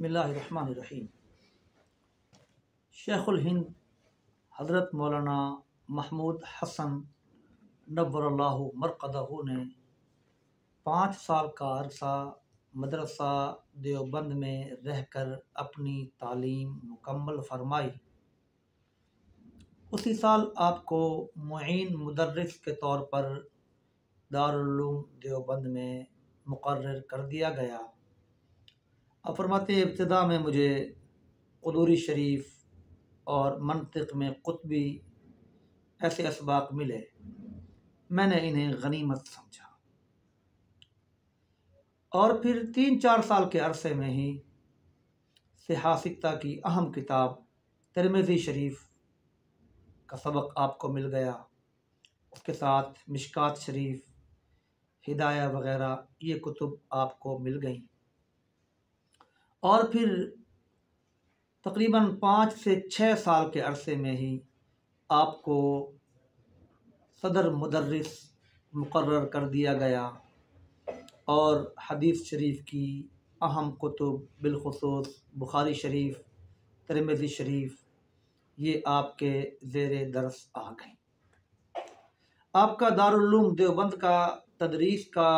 बिस्मिल्लाहिर्रहमानिर्रहीम। शेखुल हिंद हज़रत मौलाना महमूद हसन नव्वरल्लाहु मरक़दहू ने 5 साल का अरसा मदरसा देवबंद में रहकर अपनी तालीम मुकम्मल फरमाई। उसी साल आपको मुईन मुदर्रिस के तौर पर दारुल उलूम देवबंद में मुक़र्रर कर दिया गया। अब फरमाते हैं, इब्तिदा में मुझे क़ुदूरी शरीफ और मंतिक़ में क़ुतबी ऐसे असबाक मिले, मैंने इन्हें गनीमत समझा और फिर 3-4 साल के अरसे में ही सिहासिता की अहम किताब तिरमिज़ी शरीफ का सबक आपको मिल गया। उसके साथ मिशकात शरीफ, हिदाया वग़ैरह ये कुतुब आपको मिल गईं और फिर तकरीबन 5 से 6 साल के अरसे में ही आपको सदर मुदर्रिस मुक़र्रर कर दिया गया और हदीस शरीफ की अहम कुतुब बिलखुसूस बुखारी शरीफ, तिरमिज़ी शरीफ ये आपके ज़ेरे दर्स आ गई। आपका दारुल उलूम देवबंद का तदरीस का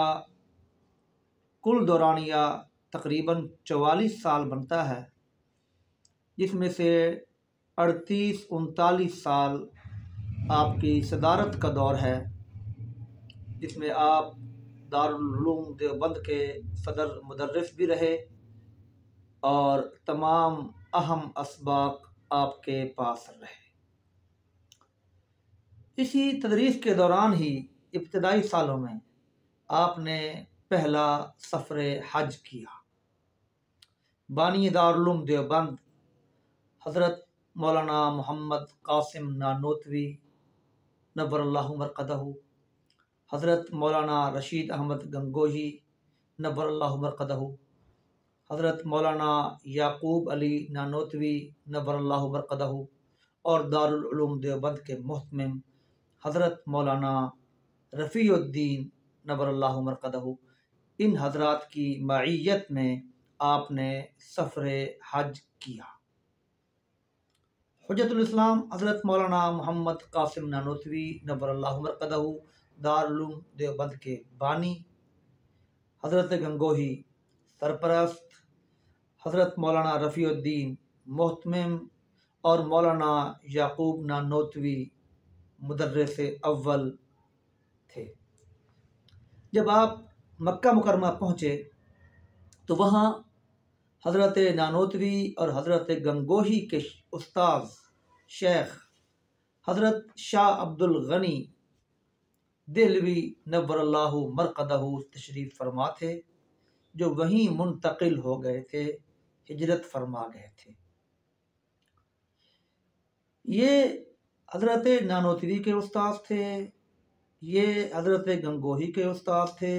कुल दौरानिया तकरीबन 44 साल बनता है, जिसमें से 38-39 साल आपकी सदारत का दौर है, जिसमें आप दारुल उलूम देवबंद के सदर मुदर्रिस भी रहे और तमाम अहम असबाक आपके पास रहे। इसी तदरीस के दौरान ही इब्तिदाई सालों में आपने पहला सफ़रे हज किया। बानी दारुल उलूम देवबंद हज़रत मौलाना मोहम्मद कासिम नानोतवी नव्वरल्लाहु मरक़दहू, हज़रत मौलाना रशीद अहमद गंगोही नव्वरल्लाहु मरक़दहू, हज़रत मौलाना याकूब अली नानोतवी नव्वरल्लाहु मरक़दहू और दारुल उलूम देवबंद के मुहतमिम हज़रत मौलाना रफ़ीउद्दीन नव्वरल्लाहु मरक़दहू, इन हज़रात की मईयत में आपने सफ़रे हज किया। हुज्जतुल इस्लाम हज़रत मौलाना मोहम्मद कासिम नानोतवी नव्वरल्लाहु मरक़दहू दारुल उलूम देवबंद के बानी, हज़रत गंगोही सरपरस्त, हज़रत मौलाना रफ़ीउद्दीन मुहतमिम और मौलाना याकूब नानोतवी मुदर्रिस अव्वल थे। जब आप मक्का मुकरमा पहुँचे तो वहाँ हज़रत नानोतवी और हज़रत गंगोही के उस्ताद शेख हज़रत शाह अब्दुल गनी देहलवी नव्वरल्लाहु मरक़दहू तशरीफ़ फरमा थे, जो वहीं मुंतकिल हो गए थे, हिजरत फरमा गए थे। ये हज़रत नानोतवी के उस्ताद थे, ये हज़रत गंगोही के उस्ताद थे,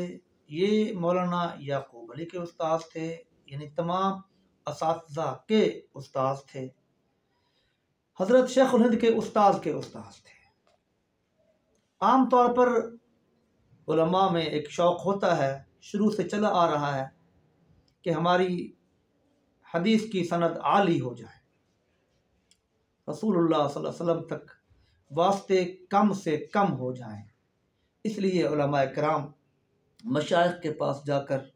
ये मौलाना याकूब अली के उस्ताद थे, यानी तमाम असातिज़ा के उस्ताद थे। हज़रत शेखुल हिंद के उस्ताद थे। आम तौर पर उलमा में एक शौक़ होता है, शुरू से चला आ रहा है, कि हमारी हदीस की सनद आली हो जाए, रसूलुल्लाह सल्लल्लाहु अलैहि वसल्लम तक वास्ते कम से कम हो जाएं। इसलिए उलमा किराम मशाइख के पास जाकर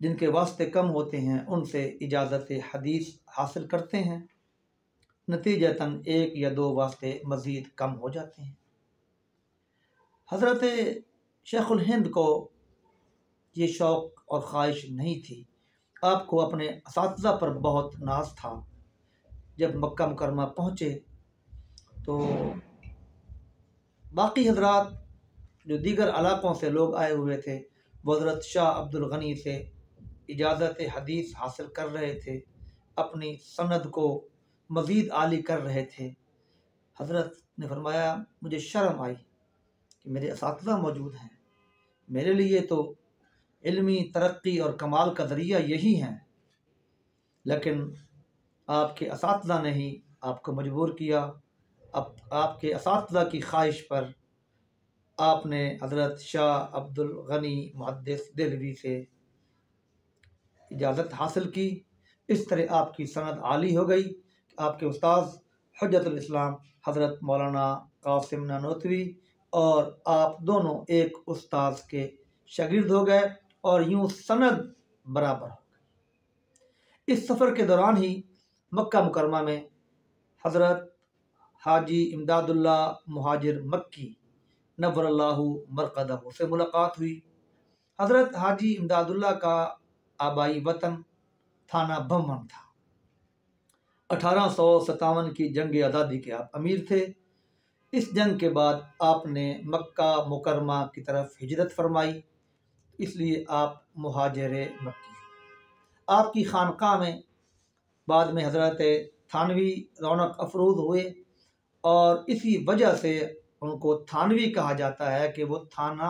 जिनके वास्ते कम होते हैं उनसे इजाज़त हदीस हासिल करते हैं, नतीजतन 1 या 2 वास्ते मज़ीद कम हो जाते हैं। हज़रत शेखुल हिंद को ये शौक़ और ख्वाहिश नहीं थी, आपको अपने असातिज़ा पर बहुत नाज था। जब मक्का मुकरमा पहुँचे तो बाकी हज़रात जो दीगर इलाक़ों से लोग आए हुए थे, वो हज़रत शाह अब्दुल गनी से इजाज़त हदीस हासिल कर रहे थे, अपनी सनद को मज़ीद आली कर रहे थे। हज़रत ने फरमाया, मुझे शर्म आई कि मेरे असातिज़ा मौजूद हैं, मेरे लिए तो इल्मी तरक्की और कमाल का ज़रिया यही हैं, लेकिन आपके असातिज़ा ने ही आपको मजबूर किया। अब आपके असातिज़ा की ख्वाहिश पर आपने हज़रत शाह अब्दुल गनी मुहद्दिस देहलवी से इजाज़त हासिल की इस तरह आपकी सनद आली हो गई। आपके उस्ताद हुज्जतुल इस्लाम हज़रत मौलाना कासिम नानोतवी और आप दोनों एक उस्ताद के शागिर्द हो गए और यूं सनद बराबर हो गई। इस सफ़र के दौरान ही मक्का मुकरमा में हज़रत हाजी इमदादुल्ला मुहाजिर मक्की नव्वरल्लाहु मरक़दहू से मुलाकात हुई। हज़रत हाजी इमदादुल्ला का आबाई वतन थाना बम्मन था। 1857 की जंग आज़ादी के आप अमीर थे। इस जंग के बाद आपने मक्का मुकरमा की तरफ हिजरत फरमाई, इसलिए आप मुहाजिर मक्की। आपकी खानकाह में बाद में हज़रत थानवी रौनक अफरोज़ हुए और इसी वजह से उनको थानवी कहा जाता है कि वो थाना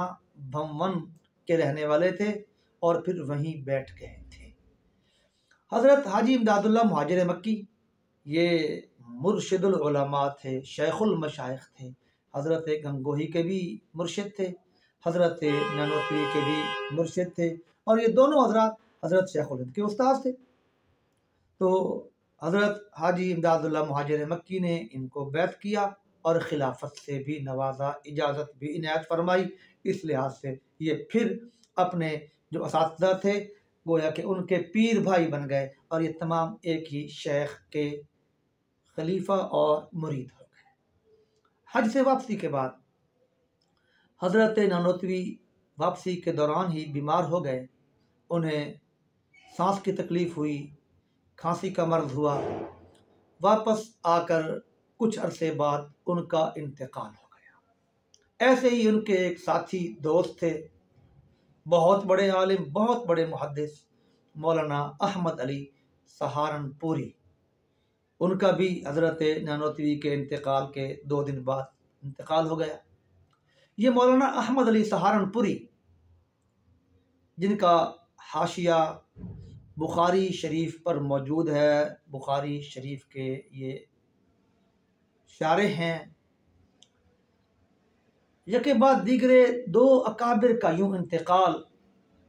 बम्मन के रहने वाले थे और फिर वहीं बैठ गए थे। हज़रत हाजी इमदादुल्ला मुहाजिर मक्की ये मुर्शिदुल उलमा थे, शेखुल मशाइख थे। हज़रत गंगोही के भी मुर्शिद थे, हज़रत नानोतवी के भी मुर्शिद थे और ये दोनों हज़रात हज़रत शेखुल हिंद के उस्ताद थे। तो हज़रत हाजी इमदादुल्ला मुहाजिर मक्की ने इनको बैत किया और खिलाफत से भी नवाजा, इजाज़त भी इनायत फरमाई। इस लिहाज से ये फिर अपने जो असातिज़ा थे गोया कि उनके पीर भाई बन गए और ये तमाम एक ही शेख के खलीफा और मुरीद हो गए। हज से वापसी के बाद हज़रत नानोतवी वापसी के दौरान ही बीमार हो गए। उन्हें सांस की तकलीफ़ हुई, खांसी का मर्ज़ हुआ। वापस आकर कुछ अरसे बाद उनका इंतकाल हो गया। ऐसे ही उनके एक साथी दोस्त थे, बहुत बड़े आलिम, बहुत बड़े मुहद्दिस, मौलाना अहमद अली सहारनपुरी। उनका भी हज़रत नानोतवी के इंतकाल के 2 दिन बाद इंतकाल हो गया। ये मौलाना अहमद अली सहारनपुरी, जिनका हाशिया बुखारी शरीफ पर मौजूद है, बुखारी शरीफ के ये शारे हैं, यके बाद दीगरे 2 अकाबिर का यूं इंतकाल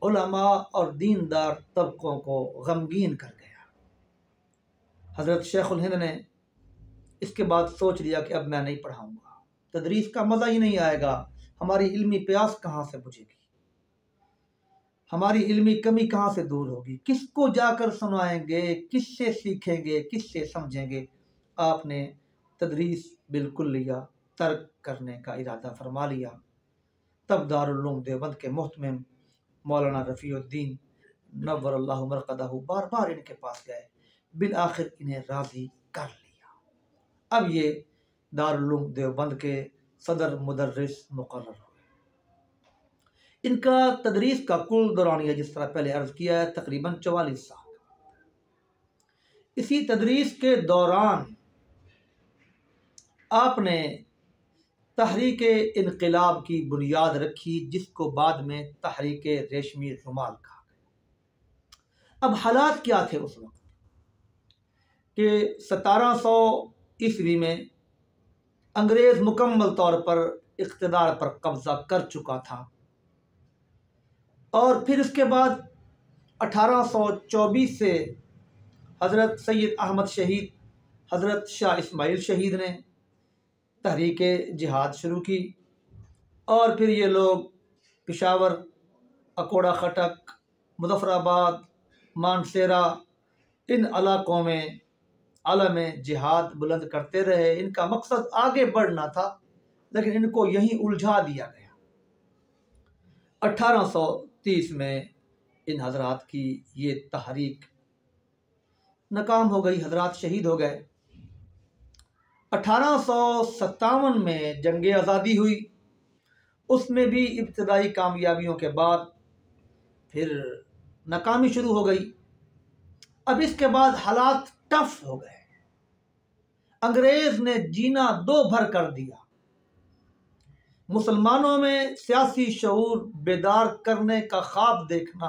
उलमा और दीनदार तबकों को गमगीन कर गया। हज़रत शेखुल हिंद ने इसके बाद सोच लिया कि अब मैं नहीं पढ़ाऊँगा, तदरीस का मज़ा ही नहीं आएगा, हमारी इल्मी प्यास कहाँ से बुझेगी, हमारी इल्मी कमी कहाँ से दूर होगी, किसको जाकर सुनाएंगे, किससे सीखेंगे, किससे समझेंगे। आपने तदरीस बिल्कुल लिया, तर्क करने का इरादा फरमा लिया। तब दारुल उलूम देवबंद के मुहतमिम मौलाना रफ़ीउद्दीन नव्वरल्लाहु मरक़दहू बार बार इनके पास गए, बिल आखिर इन्हें राज़ी कर लिया। अब ये दारुल उलूम देवबंद के सदर मुदर्रिस मुकर्रर हुए। इनका तदरीस का कुल दौरानिया जिस तरह पहले अर्ज़ किया है तकरीबन 44 साल। इसी तदरीस के दौरान आपने तहरीक इनकलाब की बुनियाद रखी, जिसको बाद में तहरीक रेशमी रुमाल कहा गया। अब हालात क्या थे उस वक्त कि 1700 ईस्वी में अंग्रेज़ मुकम्मल तौर पर इक़्तिदार पर कब्ज़ा कर चुका था और फिर उसके बाद 1824 से हज़रत सैयद अहमद शहीद, हज़रत शाह इस्माइल शहीद ने तहरीक जिहाद शुरू की और फिर ये लोग पेशावर, अकोड़ा खटक, मुज़फ़्फ़राबाद, मानसेरा, इन इलाक़ों में आलम जिहाद बुलंद करते रहे। इनका मकसद आगे बढ़ना था, लेकिन इनको यहीं उलझा दिया गया। 1830 में इन हज़रात की ये तहरीक नाकाम हो गई, हज़रात शहीद हो गए। 1857 में जंग आज़ादी हुई, उसमें भी इब्तदाई कामयाबियों के बाद फिर नाकामी शुरू हो गई। अब इसके बाद हालात टफ हो गए, अंग्रेज़ ने जीना दो भर कर दिया। मुसलमानों में सियासी शऊर बेदार करने का ख्वाब देखना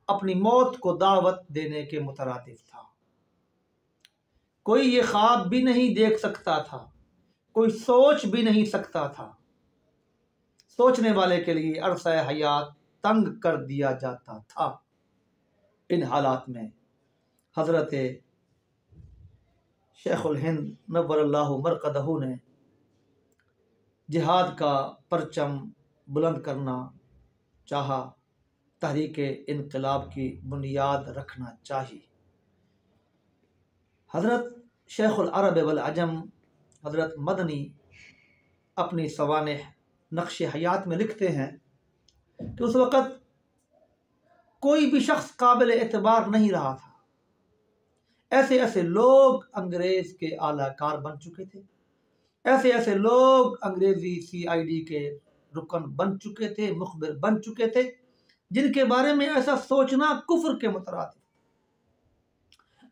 अपनी मौत को दावत देने के मुतरादिफ था। कोई ये ख्वाब भी नहीं देख सकता था, कोई सोच भी नहीं सकता था। सोचने वाले के लिए अरसा हयात तंग कर दिया जाता था। इन हालात में हज़रत शेखुल हिंद नव्वरल्लाहु मरक़दहू ने जिहाद का परचम बुलंद करना चाहा, तहरीक इनकलाब की बुनियाद रखना चाहिए। हज़रत शेखुल अरब वल अजम हज़रत मदनी अपनी सवानेह नक्श हयात में लिखते हैं कि उस वक़्त कोई भी शख्स काबिल एतबार नहीं रहा था। ऐसे ऐसे लोग अंग्रेज़ के आलाकार बन चुके थे, ऐसे ऐसे लोग अंग्रेज़ी CID के रुकन बन चुके थे, मुखबिर बन चुके थे, जिनके बारे में ऐसा सोचना कुफ्र के मुतरादिफ।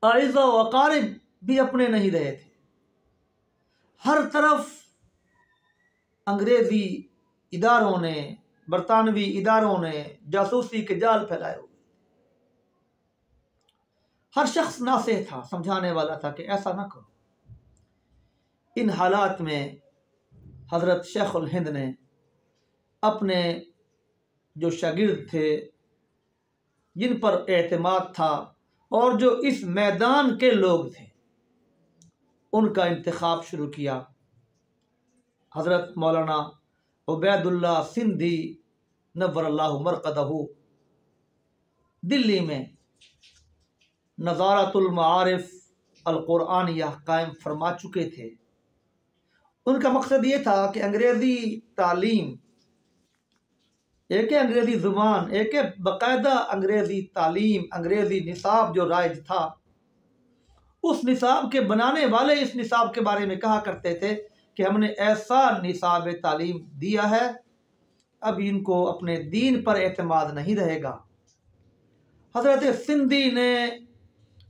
आइज़ा व अकारिब भी अपने नहीं रहे थे। हर तरफ अंग्रेज़ी इदारों ने, बरतानवी इदारों ने जासूसी के जाल फैलाए हुए। हर शख्स नासेह था, समझाने वाला था कि ऐसा ना करो। इन हालात में हज़रत शेखुल हिंद ने अपने जो शागिर्द थे, जिन पर एतमाद था और जो इस मैदान के लोग थे, उनका इंतखाब शुरू किया। हज़रत मौलाना उबैदुल्लाह सिंधी नव्वरल्लाहु मरक़दहू दिल्ली में नज़ारतुल मारिफ अल कुरानिया कायम फरमा चुके थे। उनका मकसद ये था कि अंग्रेज़ी तालीम, एक अंग्रेज़ी ज़ुबान, एक बाकायदा अंग्रेज़ी तालीम, अंग्रेज़ी निसाब जो राइज था, उस निसाब के बनाने वाले इस निसाब के बारे में कहा करते थे कि हमने ऐसा निसाब तालीम दिया है, अब इनको अपने दीन पर एतमाद नहीं रहेगा। हज़रत सिंधी ने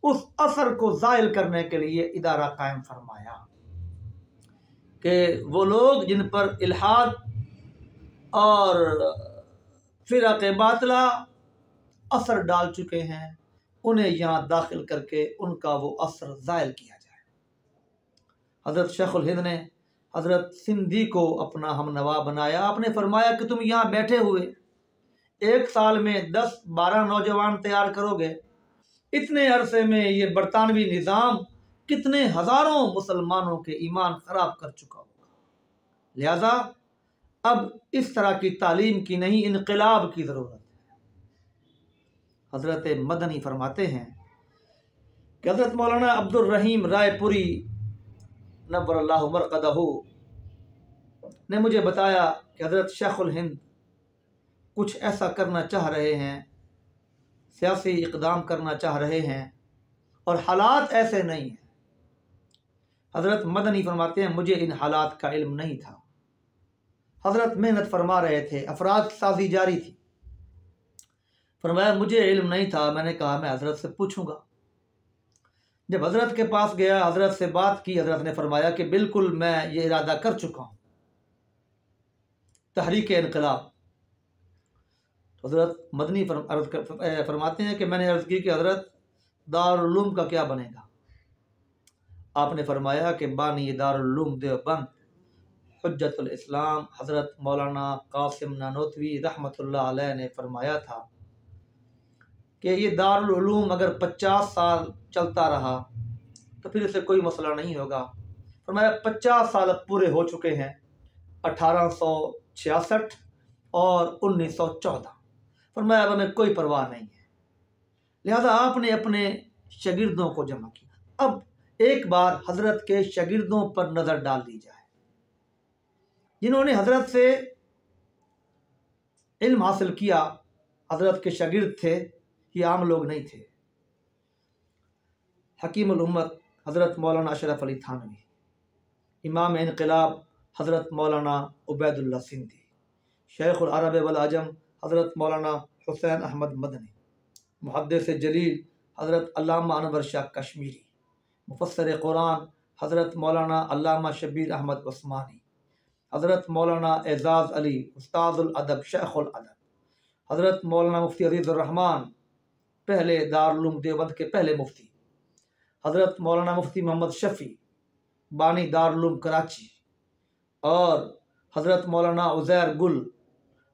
उस असर को ज़ाइल करने के लिए इदारा कायम फरमाया कि वो लोग जिन पर इल्हाद और फ़िरक़ बातिला असर डाल चुके हैं, उन्हें यहाँ दाखिल करके उनका वो असर ज़ाइल किया जाए। हज़रत शेखुल हिंद ने हज़रत सिंधी को अपना हमनवा बनाया। आपने फरमाया कि तुम यहाँ बैठे हुए 1 साल में 10-12 नौजवान तैयार करोगे, इतने अरसे में ये बरतानवी निज़ाम कितने हज़ारों मुसलमानों के ईमान ख़राब कर चुका होगा। लिहाजा अब इस तरह की तालीम की नहीं, इनकलाब की ज़रूरत है। हज़रत मदनी फरमाते हैं कि हज़रत मौलाना अब्दुल रहीम रायपुरी नव्वरल्लाहु मरक़दहू ने मुझे बताया कि हज़रत शेखुल हिंद कुछ ऐसा करना चाह रहे हैं, सियासी इक़दाम करना चाह रहे हैं और हालात ऐसे नहीं हैं। हज़रत मदनी फरमाते हैं मुझे इन हालात का इल्म नहीं था। हज़रत मेहनत फरमा रहे थे, अफराद साजी जारी थी। फरमाया मुझे इल्म नहीं था। मैंने कहा मैं हज़रत से पूछूंगा। जब हज़रत के पास गया, हज़रत से बात की, हज़रत ने फरमाया कि बिल्कुल मैं ये इरादा कर चुका हूँ, तहरीक इनकलाब। हज़रत मदनी फरमाते हैं कि मैंने अर्ज़ की कि हज़रत दारुल उलूम का क्या बनेगा। आपने फरमाया कि बानी दारुल उलूम देवबंद हुज्जतुल इस्लाम हज़रत मौलाना कासिम नानोतवी रहमतुल्लाह अलैह ने फरमाया था कि ये दारुल उलूम अगर 50 साल चलता रहा तो फिर इससे कोई मसला नहीं होगा। फरमाया 50 साल अब पूरे हो चुके हैं, 1866 और 1914। फरमाया अब हमें कोई परवाह नहीं है। लिहाजा आपने अपने शागिर्दों को जमा किया। अब एक बार हज़रत के शागिर्दों पर नज़र डाल दी जाए, जिन्होंने हज़रत से इल्म हासिल किया। हज़रत के शागिर्द थे, ये आम लोग नहीं थे। हकीमुल उम्मत हज़रत मौलाना अशरफ अली थानवी, इमाम इनकलाब हज़रत मौलाना उबैदुल्लाह सिंधी, शेखुल अरब वल अजम हज़रत मौलाना हुसैन अहमद मदनी, मुहद्दिस जलील हज़रत अल्लामा अनवर शाह कश्मीरी, मुफस्सिर कुरान हज़रत मौलाना अल्लामा शबीर अहमद उस्मानी, हज़रत मौलाना एजाज़ अली उस्तादुल अदब शेखुल अदब, हज़रत मौलाना मुफ्ती अज़ीज़ुर रहमान, पहले दारुल उलूम देवबंद के पहले मुफ्ती, हज़रत मौलाना मुफ्ती मोहम्मद शफ़ी बानी दारुल उलूम कराची, और हज़रत मौलाना उज़ैर गुल,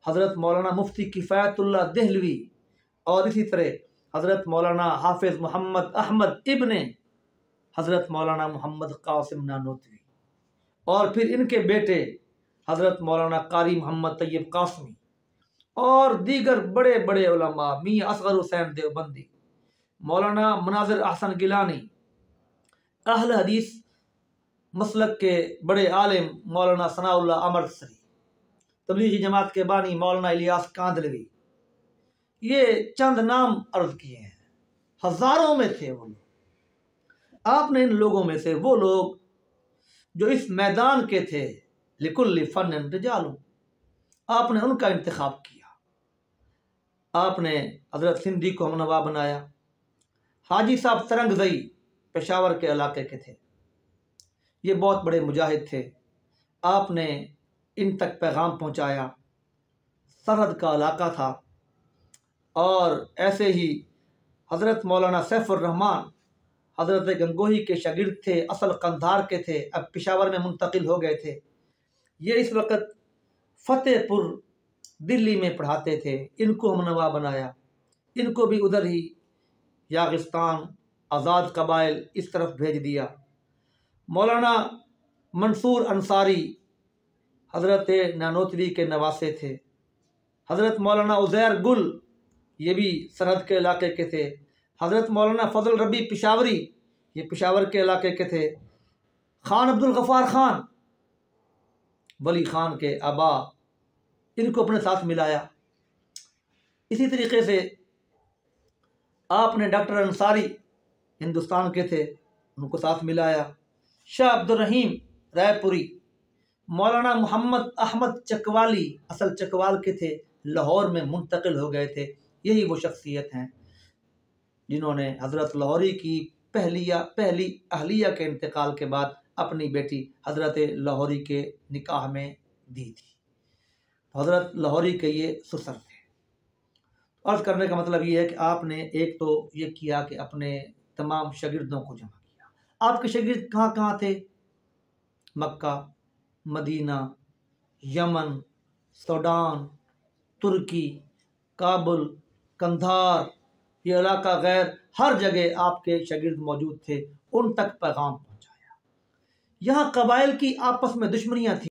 हज़रत मौलाना मुफ्ती किफ़ायतुल्लाह देहलवी, और इसी तरह हज़रत मौलाना हाफिज़ मोहम्मद अहमद इब्ने हज़रत मौलाना मोहम्मद कासिम नानोतवी, और फिर इनके बेटे हज़रत मौलाना कारी मोहम्मद तैयब कासमी और दीगर बड़े बड़े उलमा, मियाँ असगर हुसैन देवबंदी, मौलाना मुनाज़िर अहसन गिलानी, अहल हदीस मसलक के बड़े आलिम मौलाना सनाउल्लाह अमरसरी, तबलीगी जमात के बानी मौलाना इलियास कांदलवी, ये चंद नाम अर्ज किए हैं। हज़ारों में थे वो लोग। आपने इन लोगों में से वो लोग जो इस मैदान के थे, लिकुल्ली फन रिजालुन, आपने उनका इंतखाब किया। आपने हज़रत सिंधी को हमनवा बनाया। हाजी साहब सरंगज़ई पेशावर के इलाके के थे, ये बहुत बड़े मुजाहिद थे। आपने इन तक पैगाम पहुंचाया। सरहद का इलाका था। और ऐसे ही हज़रत मौलाना सैफुर्रहमान हज़रत गंगोही के शागिर्द थे, असल कंधार के थे, अब पेशावर में मुंतकिल हो गए थे। ये इस वक्त फ़तेहपुर दिल्ली में पढ़ाते थे। इनको हमनवा बनाया। इनको भी उधर ही यागिस्तान, आज़ाद कबाइल इस तरफ भेज दिया। मौलाना मंसूर अंसारी हज़रत नानोतवी के नवासे थे। हज़रत मौलाना उज़ैर गुल, ये भी सरहद के इलाके के थे। हज़रत मौलाना फजल रबी पेशावरी, ये पेशावर के इलाके के थे। खान अब्दुल गफ़ार खान वली खान के आबा, इनको अपने साथ मिलाया। इसी तरीके से आपने डॉक्टर अंसारी हिंदुस्तान के थे, उनको साथ मिलाया। शाह अब्दुल रहीम रायपुरी, मौलाना मोहम्मद अहमद चकवाली असल चकवाल के थे, लाहौर में मुंतकिल हो गए थे। यही वो शख्सियत हैं जिन्होंने हज़रत लाहौरी की पहली अहलिया के इंतकाल के बाद अपनी बेटी हज़रत लाहौरी के निकाह में दी थी। हज़रत लाहौरी के ये ससुर थे। अर्ज़ करने का मतलब ये है कि आपने एक तो ये किया कि अपने तमाम शागिर्दों को जमा किया। आपके शागिर्द कहाँ कहाँ थे? मक्का, मदीना, यमन, सूडान, तुर्की, काबुल, कंधार, ये इलाका गैर, हर जगह आपके शागिर्द मौजूद थे। उन तक पैगाम पहुँचाया। यहाँ कबाइल की आपस में दुश्मनियाँ थी।